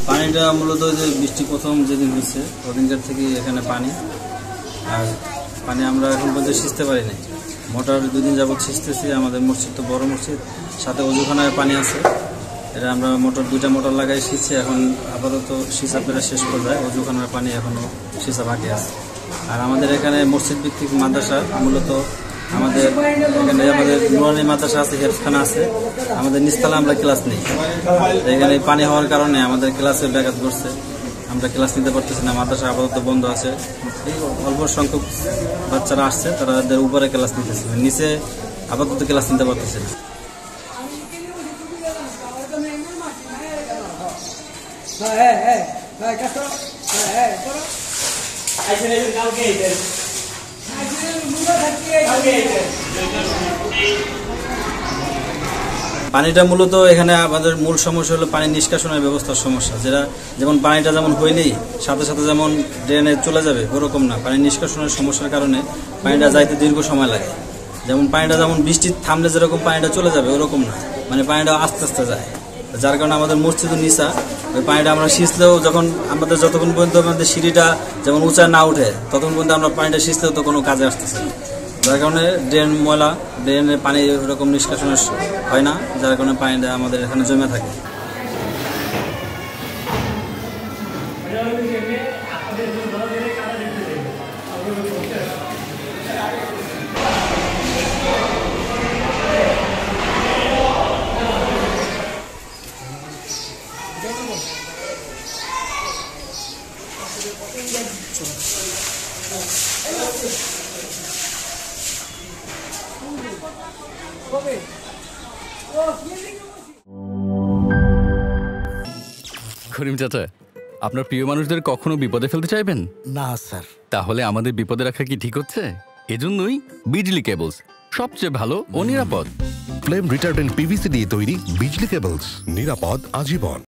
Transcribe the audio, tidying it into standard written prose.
পানিটা মূলত যে বৃষ্টি প্রথম যেদিন হয়েছে ওদিনকার থেকে এখানে পানি, আর পানি আমরা এখন পর্যন্ত সিঁচতে পারি নাই। মোটর 2 দিন যাবত সিঁচতেছি। আমাদের মসজিদ তো বড় মসজিদ, সাথে অজুখানায় পানি আছে। এটা আমরা দুইটা মোটর লাগাই সিঁচছি। এখন আপাতত সিঁচা প্রায় শেষ পর্যায়ে, অজুখানার পানি এখনও সিঁচা বাকি আছে। আর আমাদের এখানে মসজিদ ভিত্তিক মাদ্রাসা, মূলত আমাদের নুরানি মাদ্রাসা আছে, হেফখানা আছে। আমাদের নিচতলা আমরা ক্লাস নিই। এখানে পানি হওয়ার কারণে আমাদের ক্লাসে ব্যাঘাত ঘটছে, আমরা ক্লাস নিতে পারতেছি না। মাদ্রাসা আপাতত বন্ধ আছে। এই অল্প সংখ্যক বাচ্চারা আসছে, তাদের উপরে ক্লাস নিতেছে, নিচে আপাতত ক্লাস নিতে পারতেছে না। পানিটা মূলত এখানে আমাদের মূল সমস্যা হলো পানি নিষ্কাশনের ব্যবস্থার সমস্যা। যেমন পানিটা যেমন হইলেই সাথে সাথে যেমন ড্রেনে চলে যাবে ওরকম না, পানি নিষ্কাশনের সমস্যার কারণে পানিটা যাইতে দীর্ঘ সময় লাগে। যেমন পানিটা যেমন বৃষ্টি থামলে যেরকম পানিটা চলে যাবে ওরকম না, মানে পানিটা আস্তে আস্তে যায়। যার কারণে আমাদের মসজিদের নিচা ওই পানিটা আমরা সিঁচলেও যতক্ষণ পর্যন্ত আমাদের সিঁড়িটা যেমন উঁচা না উঠে ততক্ষণ পর্যন্ত আমরা পানিটা সিঁচলেও তো কোনো কাজে আসতেছে না। যার কারণে ড্রেনের পানি ওরকম নিষ্কাশনের হয় না, যার কারণে পানিটা আমাদের এখানে জমে থাকে। করিম চাচা, আপনার প্রিয় মানুষদের কখনো বিপদে ফেলতে চাইবেন না স্যার। তাহলে আমাদের বিপদে রাখা কি ঠিক হচ্ছে? এজন্যই বিজলি কেবলস সবচেয়ে ভালো ও নিরাপদ। ফ্লেম রিটার্ডেন্ট পিভিসি দিয়ে তৈরি বিজলি কেবলস, নিরাপদ আজীবন।